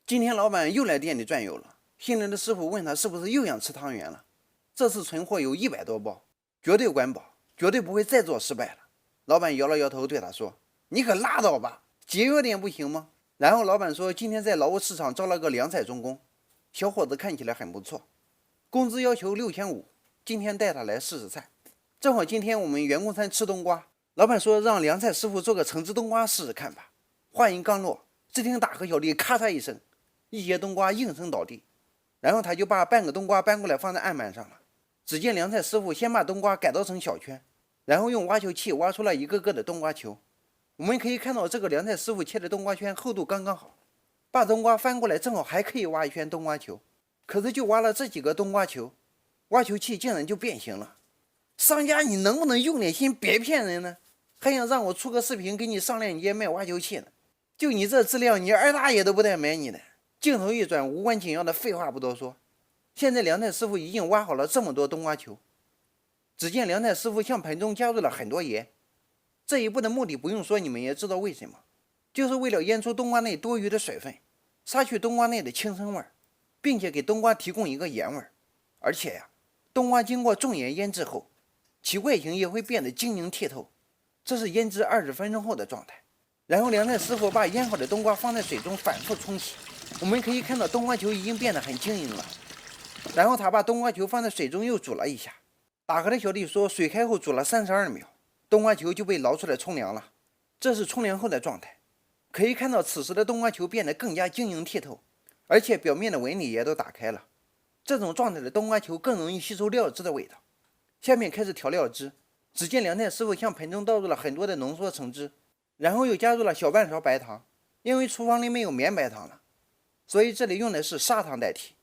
今天老板又来店里转悠了，新来的师傅问他是不是又想吃汤圆了。这次存货有100多包，绝对管饱，绝对不会再做失败了。老板摇了摇头对他说：“你可拉倒吧，节约点不行吗？”然后老板说：“今天在劳务市场招了个凉菜中工，小伙子看起来很不错，工资要求6500，今天带他来试试菜。正好今天我们员工餐吃冬瓜，老板说让凉菜师傅做个橙汁冬瓜试试看吧。”话音刚落，只听大河小弟咔嚓一声，一节冬瓜应声倒地，然后他就把半个冬瓜搬过来放在案板上了。只见凉菜师傅先把冬瓜改造成小圈，然后用挖球器挖出了一个个的冬瓜球。我们可以看到这个凉菜师傅切的冬瓜圈厚度刚刚好，把冬瓜翻过来正好还可以挖一圈冬瓜球。可是就挖了这几个冬瓜球，挖球器竟然就变形了。商家你能不能用点心，别骗人呢？还想让我出个视频给你上链接卖挖球器呢？就你这质量，你二大爷都不带买你的。镜头一转，无关紧要的废话不多说，现在凉菜师傅已经挖好了这么多冬瓜球。只见凉菜师傅向盆中加入了很多盐，这一步的目的不用说，你们也知道为什么，就是为了腌出冬瓜内多余的水分，杀去冬瓜内的清生味，并且给冬瓜提供一个盐味。而且呀，冬瓜经过重盐腌制后，其外形也会变得晶莹剔透，这是腌制20分钟后的状态。然后凉菜师傅把腌好的冬瓜放在水中反复冲洗，我们可以看到冬瓜球已经变得很晶莹了。然后他把冬瓜球放在水中又煮了一下，打河的小弟说水开后煮了32秒，冬瓜球就被捞出来冲凉了。这是冲凉后的状态，可以看到此时的冬瓜球变得更加晶莹剔透，而且表面的纹理也都打开了。这种状态的冬瓜球更容易吸收料汁的味道。下面开始调料汁，只见凉菜师傅向盆中倒入了很多的浓缩橙汁，然后又加入了小半勺白糖，因为厨房里没有绵白糖了，所以这里用的是砂糖代替。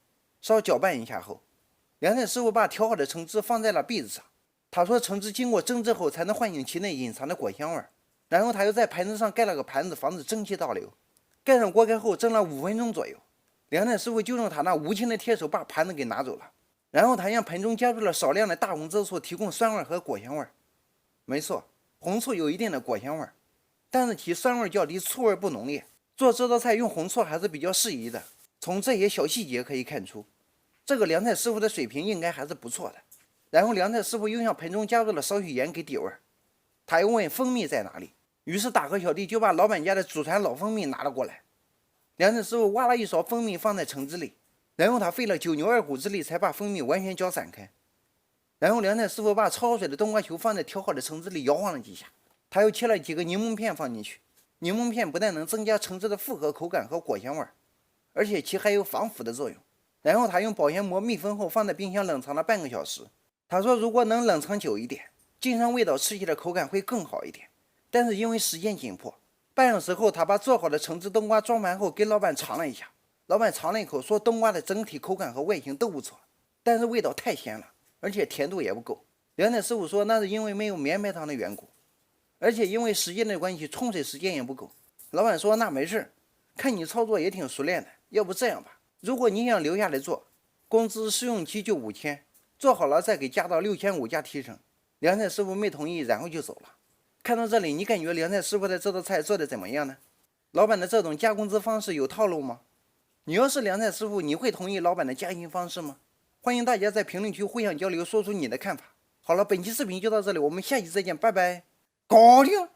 稍搅拌一下后，凉菜师傅把调好的橙汁放在了篦子上。他说橙汁经过蒸制后才能唤醒其内隐藏的果香味。然后他又在盘子上盖了个盘子，防止蒸汽倒流。盖上锅盖后蒸了5分钟左右，凉菜师傅就用他那无情的铁手把盘子给拿走了。然后他让盆中加入了少量的大红色素，提供酸味和果香味。没错，红醋有一定的果香味，但是其酸味较低，醋味不浓烈。做这道菜用红醋还是比较适宜的。从这些小细节可以看出，这个凉菜师傅的水平应该还是不错的。然后凉菜师傅又向盆中加入了少许盐给底味。他又问蜂蜜在哪里，于是大河小弟就把老板家的祖传老蜂蜜拿了过来。凉菜师傅挖了一勺蜂蜜放在橙汁里，然后他费了9牛2虎之力才把蜂蜜完全搅散开。然后凉菜师傅把焯好水的冬瓜球放在调好的橙汁里摇晃了几下，他又切了几个柠檬片放进去。柠檬片不但能增加橙汁的复合口感和果香味，而且其还有防腐的作用。然后他用保鲜膜密封后放在冰箱冷藏了半个小时。他说如果能冷藏久一点，经常味道吃起来口感会更好一点，但是因为时间紧迫，半小时后他把做好的橙汁冬瓜装盘后给老板尝了一下。老板尝了一口说冬瓜的整体口感和外形都不错，但是味道太咸了，而且甜度也不够。凉菜师傅说那是因为没有绵白糖的缘故，而且因为时间的关系冲水时间也不够。老板说那没事，看你操作也挺熟练的，要不这样吧，如果你想留下来做，工资试用期就5000，做好了再给加到6500加提成。凉菜师傅没同意，然后就走了。看到这里，你感觉凉菜师傅的这道菜做的怎么样呢？老板的这种加工资方式有套路吗？你要是凉菜师傅，你会同意老板的加薪方式吗？欢迎大家在评论区互相交流，说出你的看法。好了，本期视频就到这里，我们下期再见，拜拜。搞定。